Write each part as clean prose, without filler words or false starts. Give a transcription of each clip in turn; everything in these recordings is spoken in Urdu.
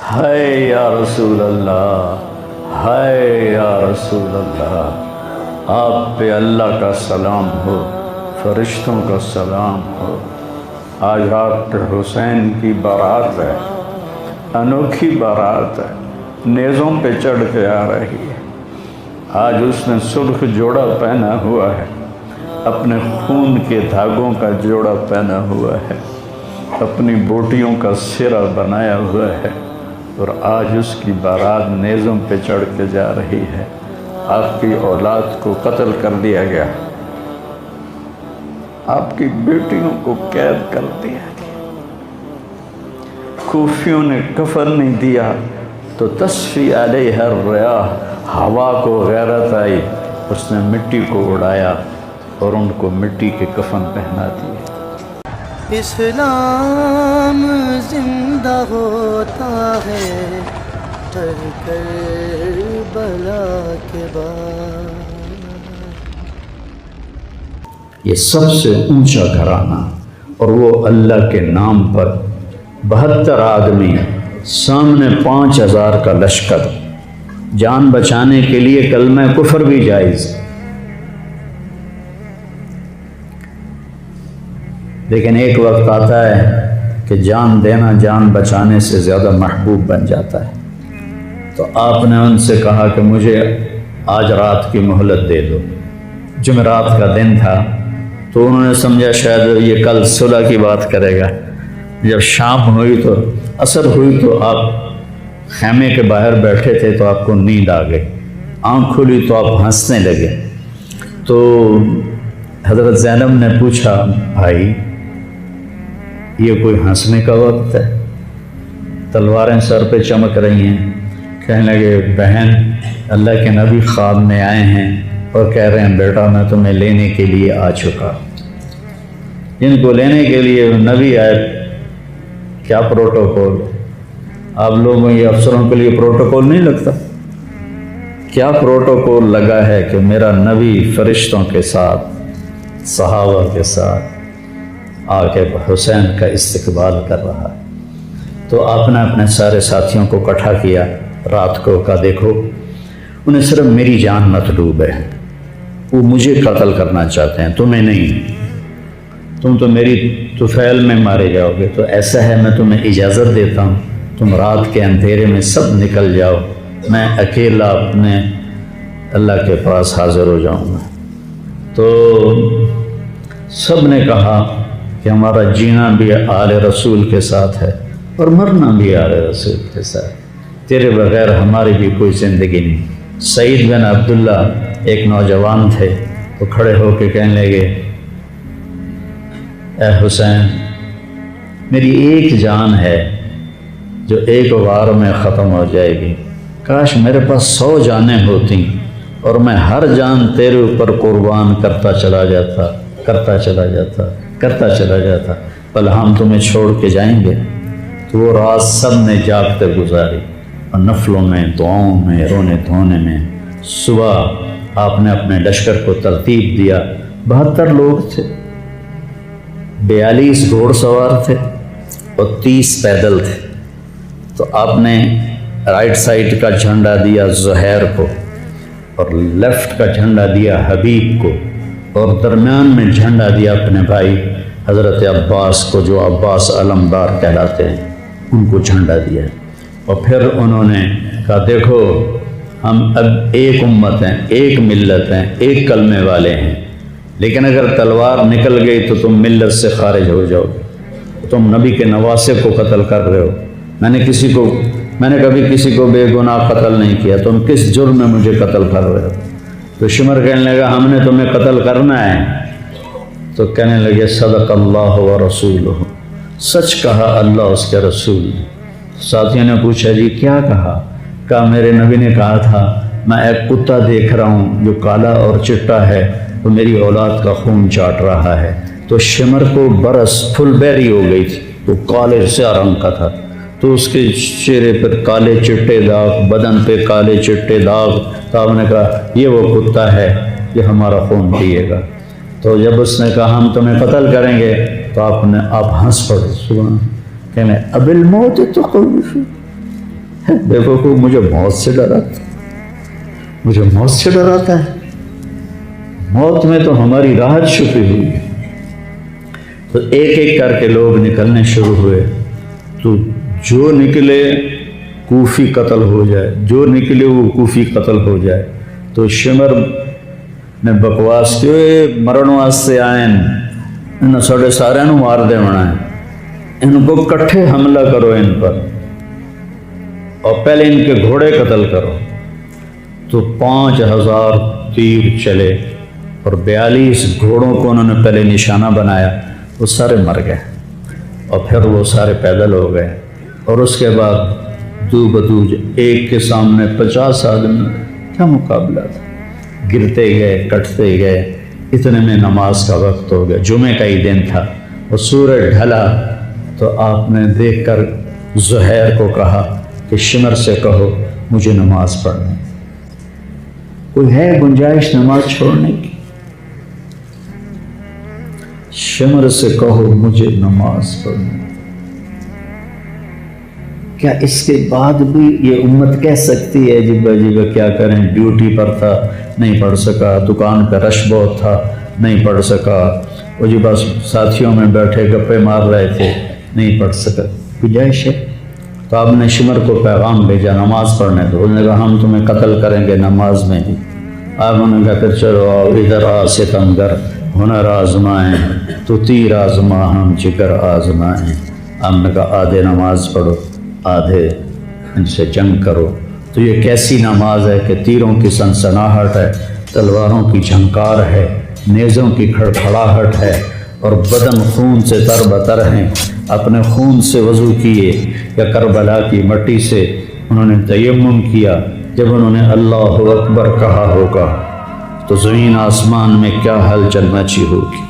ہائے یا رسول اللہ، ہائے یا رسول اللہ، آپ پہ اللہ کا سلام ہو، فرشتوں کا سلام ہو۔ آج ڈاکٹر حسین کی بارات ہے، انوکھی بارات ہے، نیزوں پہ چڑھ کے آ رہی ہے۔ آج اس نے سرخ جوڑا پہنا ہوا ہے، اپنے خون کے دھاگوں کا جوڑا پہنا ہوا ہے، اپنی بوٹیوں کا سرا بنایا ہوا ہے، اور آج اس کی بارات نیزوں پہ چڑھ کے جا رہی ہے۔ آپ کی اولاد کو قتل کر دیا گیا، آپ کی بیٹیوں کو قید کر دیا گیا، کوفیوں نے کفن نہیں دیا تو تصفی علیہ الریاح، ہوا کو غیرت آئی، اس نے مٹی کو اڑایا اور ان کو مٹی کے کفن پہنا دیے۔ اسلام زندہ ہوتا ہے ہر کربلا کے بعد۔ یہ سب سے اونچا گھرانہ، اور وہ اللہ کے نام پر 72 آدمی، سامنے 5000 کا لشکر، جان بچانے کے لیے کلمہ کفر بھی جائز، لیکن ایک وقت آتا ہے کہ جان دینا جان بچانے سے زیادہ محبوب بن جاتا ہے۔ تو آپ نے ان سے کہا کہ مجھے آج رات کی مہلت دے دو۔ جمعرات کا دن تھا، تو انہوں نے سمجھا شاید یہ کل صلح کی بات کرے گا۔ جب شام ہوئی تو عصر ہوئی تو آپ خیمے کے باہر بیٹھے تھے تو آپ کو نیند آ گئی، آنکھ کھلی تو آپ ہنسنے لگے۔ تو حضرت زینب نے پوچھا، بھائی یہ کوئی ہنسنے کا وقت ہے؟ تلواریں سر پہ چمک رہی ہیں۔ کہنے لگے، بہن اللہ کے نبی خواب میں آئے ہیں اور کہہ رہے ہیں بیٹا میں تمہیں لینے کے لیے آ چکا۔ جن کو لینے کے لیے نبی آئے، کیا پروٹوکول؟ آپ لوگوں یہ افسروں کے لیے پروٹوکول نہیں لگتا؟ کیا پروٹوکول لگا ہے کہ میرا نبی فرشتوں کے ساتھ، صحابہ کے ساتھ آ کے حسین کا استقبال کر رہا ہے۔ تو آپ نے اپنے سارے ساتھیوں کو اکٹھا کیا رات کو، کہا دیکھو انہیں صرف میری جان مطلوب ہے، وہ مجھے قتل کرنا چاہتے ہیں، تمہیں نہیں۔ تم تو میری طفیل میں مارے جاؤ گے، تو ایسا ہے میں تمہیں اجازت دیتا ہوں، تم رات کے اندھیرے میں سب نکل جاؤ، میں اکیلا اپنے اللہ کے پاس حاضر ہو جاؤں گا۔ تو سب نے کہا کہ ہمارا جینا بھی آل رسول کے ساتھ ہے اور مرنا بھی آل رسول کے ساتھ، تیرے بغیر ہماری بھی کوئی زندگی نہیں۔ سعید بن عبداللہ ایک نوجوان تھے، تو کھڑے ہو کے کہنے لگے، اے حسین میری ایک جان ہے جو ایک وار میں ختم ہو جائے گی، کاش میرے پاس 100 جانیں ہوتی اور میں ہر جان تیرے اوپر قربان کرتا چلا جاتا، بل ہم تمہیں چھوڑ کے جائیں گے۔ تو وہ رات سب نے جاگتے گزاری، اور نفلوں میں، دعاؤں میں، رونے دھونے میں۔ صبح آپ نے اپنے لشکر کو ترتیب دیا، 72 لوگ تھے، 42 گھوڑ سوار تھے اور 30 پیدل تھے۔ تو آپ نے رائٹ سائڈ کا جھنڈا دیا زہیر کو، اور لیفٹ کا جھنڈا دیا حبیب کو، اور درمیان میں جھنڈا دیا اپنے بھائی حضرت عباس کو، جو عباس علمدار کہلاتے ہیں، ان کو جھنڈا دیا۔ اور پھر انہوں نے کہا دیکھو ہم اب ایک امت ہیں، ایک ملت ہیں، ایک کلمے والے ہیں، لیکن اگر تلوار نکل گئی تو تم ملت سے خارج ہو جاؤ، تم نبی کے نواسے کو قتل کر رہے ہو، میں نے کبھی کسی کو بے گناہ قتل نہیں کیا، تم کس جرم میں مجھے قتل کر رہے ہو؟ تو شمر کہنے لگا ہم نے تمہیں قتل کرنا ہے۔ تو کہنے لگے صدق اللہ و رسولہ، سچ کہا اللہ اس کے رسول نے۔ ساتھیوں نے پوچھا جی کیا کہا؟ کہا میرے نبی نے کہا تھا میں ایک کتا دیکھ رہا ہوں جو کالا اور چٹا ہے، وہ میری اولاد کا خون چاٹ رہا ہے۔ تو شمر کو برس پھل بیری ہو گئی تھی، وہ کالے سیاہ رنگ کا تھا، تو اس کے چہرے پر کالے چٹے داغ، بدن پہ کالے چٹے داغ۔ تو آپ نے کہا یہ وہ کتا ہے، یہ ہمارا خون پیے گا۔ تو جب اس نے کہا ہم تمہیں قتل کریں گے، تو آپ ہنس پڑے، سبحان، کہنے اب الموت تخوف، دیکھو کو مجھے موت سے ڈراتا، مجھے موت سے ڈراتا ہے، موت میں تو ہماری راحت چھپی ہوئی ہے۔ تو ایک ایک کر کے لوگ نکلنے شروع ہوئے، تو جو نکلے کوفی قتل ہو جائے، جو نکلے وہ کوفی قتل ہو جائے۔ تو شمر نے بکواس کی، مرن واسطے آئے ان ساڑے سارے نو مار دے ہونا ہے، ان کو کٹھے حملہ کرو ان پر، اور پہلے ان کے گھوڑے قتل کرو۔ تو 5000 تیر چلے اور 42 گھوڑوں کو انہوں نے پہلے نشانہ بنایا، وہ سارے مر گئے، اور پھر وہ سارے پیدل ہو گئے۔ اور اس کے بعد دو بدو ایک کے سامنے 50 آدمی، کیا مقابلہ تھا، گرتے گئے کٹتے گئے۔ اتنے میں نماز کا وقت ہو گیا، جمعے کا ہی دن تھا، اور سورج ڈھلا۔ تو آپ نے دیکھ کر زہیر کو کہا کہ شمر سے کہو مجھے نماز پڑھنے، کوئی ہے گنجائش نماز چھوڑنے کی؟ شمر سے کہو مجھے نماز پڑھنے۔ کیا اس کے بعد بھی یہ امت کہہ سکتی ہے جی بھائی کیا کریں، ڈیوٹی پر تھا نہیں پڑھ سکا، دکان کا رش بہت تھا نہیں پڑھ سکا، وہ جی بس ساتھیوں میں بیٹھے گپے مار رہے تھے نہیں پڑھ سکا، گنجائش ہے؟ تو آپ نے شمر کو پیغام بھیجا نماز پڑھنے دو، انہوں نے کہا ہم تمہیں قتل کریں گے نماز میں بھی۔ آپ نے کہا پھر چلو آؤ ادھر آ ستمگر، ہنر آزمائیں تو تیر آزما ہم جگر آزمائیں۔ ہم نے کہا آدھے نماز پڑھو آدھے ان سے جنگ کرو۔ تو یہ کیسی نماز ہے کہ تیروں کی سنسناہٹ ہے، تلواروں کی جھنکار ہے، نیزوں کی کھڑکھڑاہٹ ہے، اور بدن خون سے تر بتر ہیں۔ اپنے خون سے وضو کیے یا کربلا کی مٹی سے انہوں نے تیمم کیا۔ جب انہوں نے اللہ اکبر کہا ہوگا تو زمین آسمان میں کیا ہلچل مچی ہوگی۔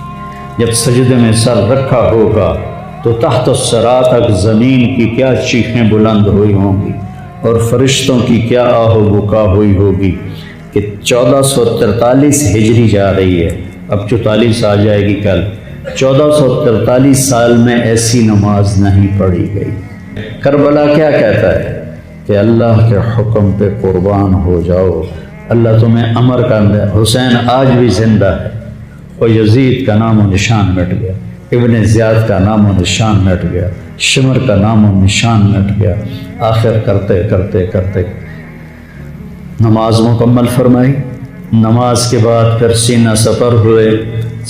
جب سجدے میں سر رکھا ہوگا تو تحت الثری تک زمین کی کیا چیخیں بلند ہوئی ہوں گی، اور فرشتوں کی کیا آہ و بکا ہوئی ہوگی کہ 1443 ہجری جا رہی ہے، اب 44 آ جائے گی کل۔ 1443 سال میں ایسی نماز نہیں پڑھی گئی۔ کربلا کیا کہتا ہے کہ اللہ کے حکم پہ قربان ہو جاؤ، اللہ تمہیں امر کر دے۔ حسین آج بھی زندہ ہے، اور یزید کا نام و نشان مٹ گیا، ابن زیاد کا نام و نشان مٹ گیا، شمر کا نام و نشان مٹ گیا۔ آخر کرتے کرتے کرتے نماز مکمل فرمائی۔ نماز کے بعد پھر سینہ سپر ہوئے،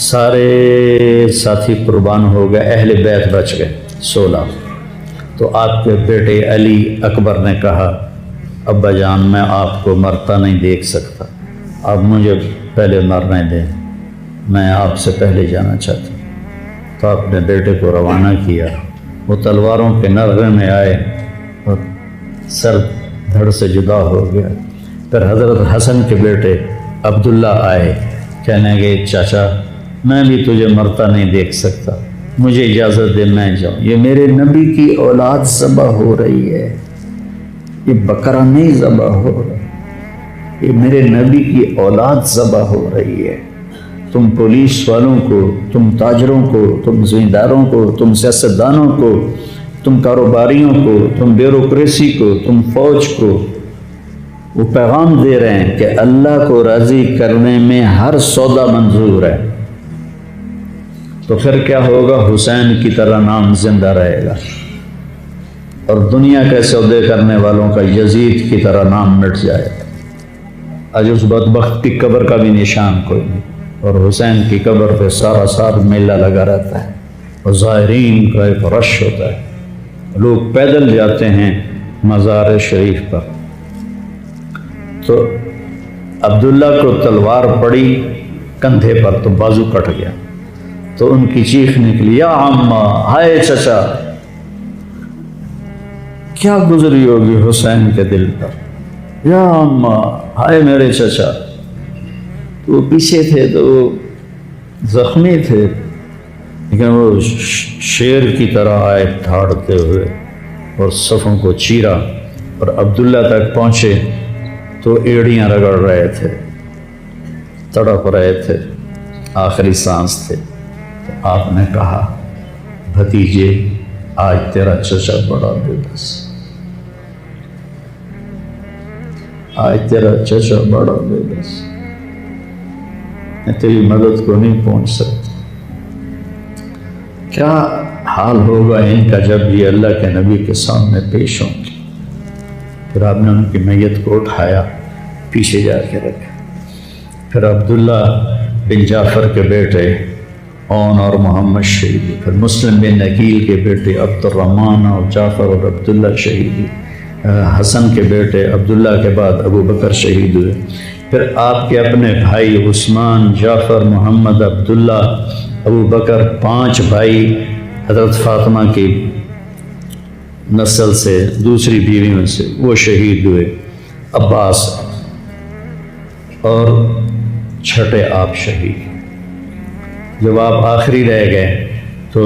سارے ساتھی قربان ہو گئے، اہل بیت بچ گئے 16۔ تو آپ کے بیٹے علی اکبر نے کہا ابا جان میں آپ کو مرتا نہیں دیکھ سکتا، آپ مجھے پہلے مرنے دیں، میں آپ سے پہلے جانا چاہتا ہوں۔ تو آپ نے بیٹے کو روانہ کیا، وہ تلواروں کے نغمے میں آئے اور سر دھڑ سے جدا ہو گیا۔ پھر حضرت حسن کے بیٹے عبداللہ آئے، کہنے لگے چاچا میں بھی تجھے مرتا نہیں دیکھ سکتا، مجھے اجازت دے میں جاؤں، یہ میرے نبی کی اولاد ذبح ہو رہی ہے، یہ بکرا نہیں ذبح ہو رہا، یہ میرے نبی کی اولاد ذبح ہو رہی ہے۔ تم پولیس والوں کو، تم تاجروں کو، تم زمینداروں کو، تم سیاستدانوں کو، تم کاروباریوں کو، تم بیوروکریسی کو، تم فوج کو وہ پیغام دے رہے ہیں کہ اللہ کو راضی کرنے میں ہر سودا منظور ہے۔ تو پھر کیا ہوگا؟ حسین کی طرح نام زندہ رہے گا، اور دنیا کے سودے کرنے والوں کا یزید کی طرح نام مٹ جائے گا۔ آج اس بدبخت کی قبر کا بھی نشان کوئی نہیں، اور حسین کی قبر پہ سارا سال میلہ لگا رہتا ہے، اور زائرین کا ایک رش ہوتا ہے، لوگ پیدل جاتے ہیں مزار شریف پر۔ تو عبداللہ کو تلوار پڑی کندھے پر تو بازو کٹ گیا، تو ان کی چیخ نکلی یا عمّا، ہائے چچا، کیا گزری ہوگی حسین کے دل پر، یا عمّا، ہائے میرے چچا۔ وہ پیچھے تھے تو وہ زخمی تھے، لیکن وہ شیر کی طرح آئے دھاڑتے ہوئے اور صفوں کو چیرا، اور عبداللہ تک پہنچے تو ایڑیاں رگڑ رہے تھے، تڑپ رہے تھے، آخری سانس تھے۔ تو آپ نے کہا بھتیجے آج تیرا چچا بڑا بے بس، آج تیرا چچا بڑا بے بس، میں تیری مدد کو نہیں پہنچ سکتا۔ کیا حال ہوگا ان کا جب یہ اللہ کے نبی کے سامنے پیش ہوں گے۔ پھر آپ نے ان کی میت کو اٹھایا، پیچھے جا کے رکھا۔ پھر عبداللہ بن جعفر کے بیٹے اون اور محمد شہید ہوئے۔ پھر مسلم بن عقیل کے بیٹے عبد الرحمن اور جعفر اور عبداللہ شہید ہوئے۔ حسن کے بیٹے عبداللہ کے بعد ابو بکر شہید ہوئے۔ پھر آپ کے اپنے بھائی عثمان، جعفر، محمد، عبداللہ، ابو بکر، 5 بھائی حضرت فاطمہ کی نسل سے، دوسری بیویوں سے، وہ شہید ہوئے، عباس، اور چھٹے آپ شہید۔ جب آپ آخری رہ گئے تو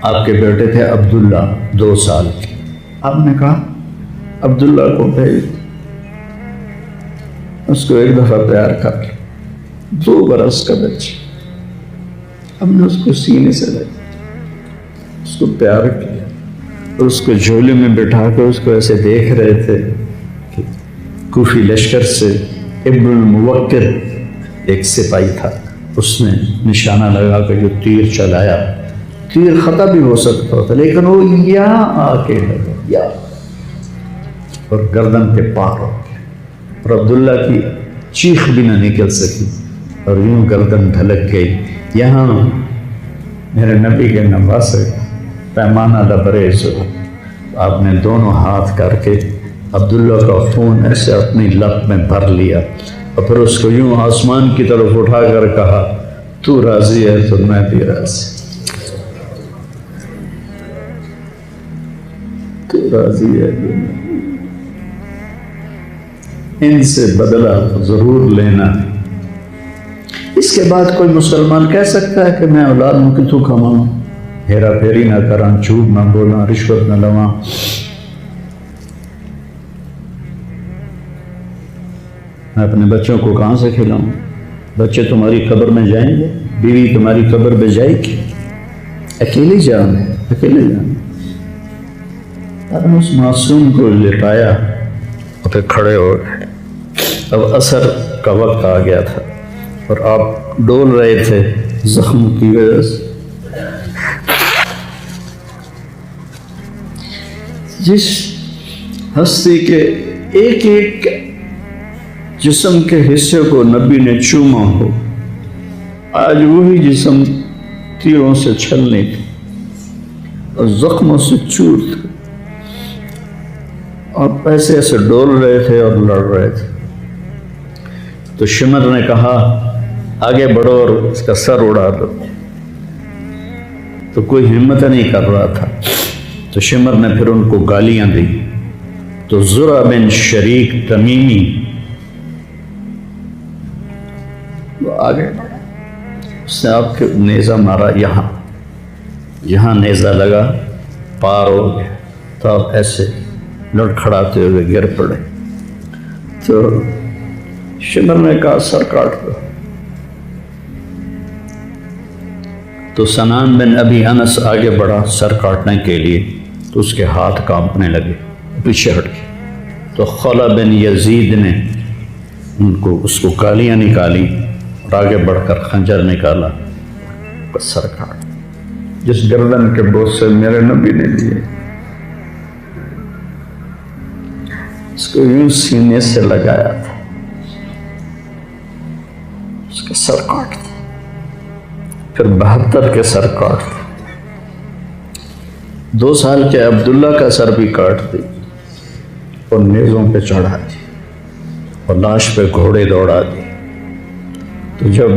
آپ کے بیٹے تھے عبداللہ 2 سال کے۔ آپ نے کہا عبداللہ کو بھیج، اس کو ایک دفعہ پیار کر لیا۔ 2 برس کا بچہ، ہم نے اس کو سینے سے لگا، اس کو پیار کیا، اور اس کو جھولے میں بٹھا کے اس کو ایسے دیکھ رہے تھے کہ کوفی لشکر سے ابن الموکر ایک سپاہی تھا، اس نے نشانہ لگا کے جو تیر چلایا، تیر خطا بھی ہو سکتا تھا لیکن وہ یہاں آ کے لگا، یا اور گردن کے پار ہو گیا، اور عبداللہ کی چیخ بھی نہ نکل سکی اور یوں گردن ڈھلک گئی۔ یہاں میرے نبی کے نواسے پیمانہ لبریز ہو، آپ نے دونوں ہاتھ کر کے عبداللہ کا خون ایسے اپنی لب میں بھر لیا، اور پھر اس کو یوں آسمان کی طرف اٹھا کر کہا، تو راضی ہے تو میں بھی راضی، تو راضی ہے تو میں۔ ان سے بدلہ ضرور لینا۔ اس کے بعد کوئی مسلمان کہہ سکتا ہے کہ میں اولاد ہوں کہ تو کماؤں، ہیرا پھیری نہ کراں، جھوٹ نہ بولاں، رشوت نہ لواں۔ میں اپنے بچوں کو کہاں سے کھلاؤں؟ بچے تمہاری قبر میں جائیں گے، بیوی تمہاری قبر پہ جائے گی، اکیلی جان ہے، اکیلے جان۔ آپ نے اس معصوم کو لٹایا اور پھر کھڑے ہو گئے۔ اب عصر کا وقت آ گیا تھا اور آپ ڈول رہے تھے زخم کی وجہ سے۔ جس ہستی کے ایک ایک جسم کے حصے کو نبی نے چوما ہو، آج وہی جسم تیروں سے چھلنے تھے اور زخموں سے چور تھے، اور ایسے ایسے ڈول رہے تھے اور لڑ رہے تھے۔ تو شمر نے کہا آگے بڑھو اور اس کا سر اڑا دو، تو کوئی ہمت نہیں کر رہا تھا۔ تو شمر نے پھر ان کو گالیاں دی۔ تو زرع بن شریک تمیمی وہ آگے بڑھا، اس نے آپ کے نیزہ مارا، یہاں نیزہ لگا، پار ہو گیا، تو آپ ایسے لڑکھڑاتے ہوئے گر پڑے۔ تو شمر نے کہا سر کاٹ دو۔ تو سنان بن ابی انس آگے بڑھا سر کاٹنے کے لیے، تو اس کے ہاتھ کانپنے لگے، پیچھے ہٹ گئے۔ تو خلا بن یزید نے اس کو گالیاں نکالی اور آگے بڑھ کر خنجر نکالا، سر کاٹ، جس گردن کے بوس سے میرے نبی نے لیے، اس کو یوں سینے سے لگایا تھا، اس کا سر کاٹ دیا۔ پھر 72 کے سر کاٹ دیا، 2 سال کے عبداللہ کا سر بھی کاٹ دی اور نیزوں پہ چڑھا دی اور لاش پہ گھوڑے دوڑا دی۔ تو جب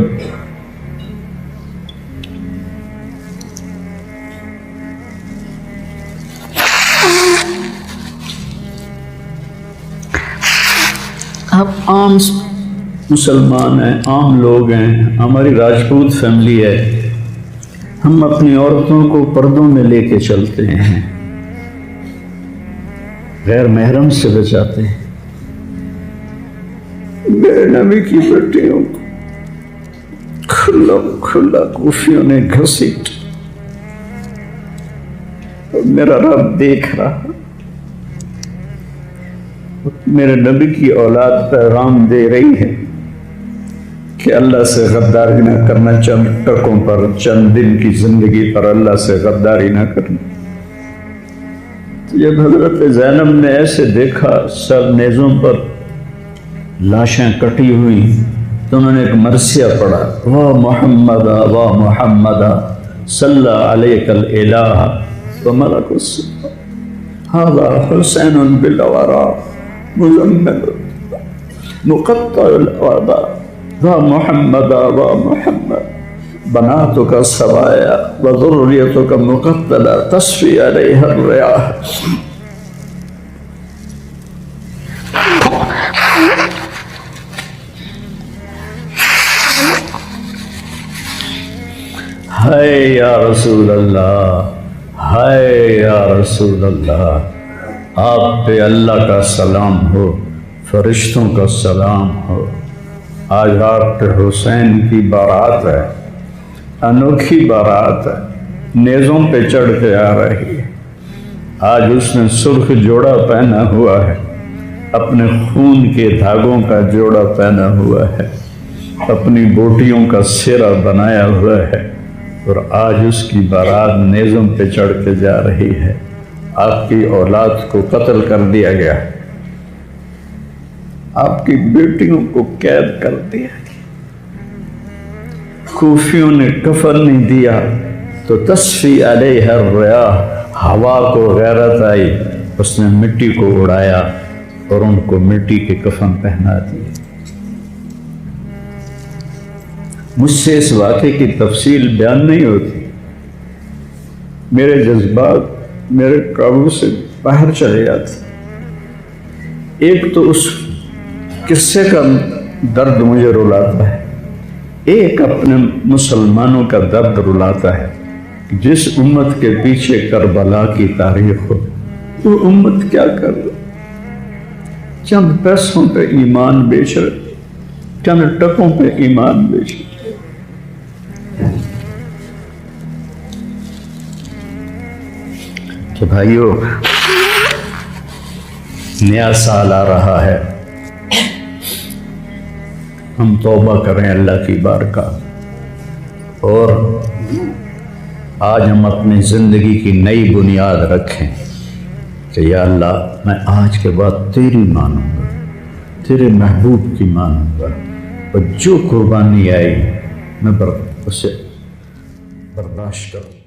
آپ عام مسلمان ہیں، عام لوگ ہیں، ہماری راجپوت فیملی ہے، ہم اپنی عورتوں کو پردوں میں لے کے چلتے ہیں، غیر محرم سے بچاتے ہیں۔ میرے نبی کی بیٹیوں کو کھلا کوفیوں نے گھسیٹ، اور میرا رب دیکھ رہا، میرے نبی کی اولاد پیغام دے رہی ہے کہ اللہ سے غداری نہ کرنا، چند ٹکوں پر، چند دن کی زندگی پر اللہ سے غداری نہ کرنا۔ جب حضرت زینب نے ایسے دیکھا سب نیزوں پر لاشیں کٹی ہوئی تو انہوں نے ایک مرثیہ پڑھا، واہ محمد واہ محمد صلی علیک الالہ وملک السماء هذا حسین بالورى مزمل مقطع الاعضاء واہ محمد واہ محمد بناتک السوایا وذریتک مقتلہ تصفی علیہ الریاح۔ ہائے یا رسول اللہ، ہائے یا رسول اللہ، آپ پہ اللہ کا سلام ہو، فرشتوں کا سلام ہو۔ آج آپ پہ حسین کی بارات ہے، انوکھی بارات ہے، نیزوں پہ چڑھ کے آ رہی ہے۔ آج اس نے سرخ جوڑا پہنا ہوا ہے، اپنے خون کے دھاگوں کا جوڑا پہنا ہوا ہے، اپنی بوٹیوں کا سیرا بنایا ہوا ہے، اور آج اس کی بارات نیزوں پہ چڑھ کے جا رہی ہے۔ آپ کی اولاد کو قتل کر دیا گیا، آپ کی بیٹیوں کو قید کر دیا گیا، کوفیوں نے کفن نہیں دیا تو تصفی علیہ الریاح، ہوا کو غیرت آئی، اس نے مٹی کو اڑایا اور ان کو مٹی کے کفن پہنا دیے۔ مجھ سے اس واقعے کی تفصیل بیان نہیں ہوتی، میرے جذبات میرے قابو سے باہر چلے جاتے۔ ایک تو اس قصے کا درد مجھے رلاتا ہے، ایک اپنے مسلمانوں کا درد رلاتا ہے۔ جس امت کے پیچھے کربلا کی تاریخ ہو، وہ امت کیا کر رہی؟ چند پیسوں پہ ایمان بیچ رہے، چند ٹکوں پہ ایمان بیچ رہے۔ کہ بھائیو، نیا سال آ رہا ہے، ہم توبہ کریں اللہ کی بارگاہ، اور آج ہم اپنی زندگی کی نئی بنیاد رکھیں کہ یا اللہ میں آج کے بعد تیری مانوں گا، تیرے محبوب کی مانوں گا، اور جو قربانی آئی میں اسے برداشت کروں۔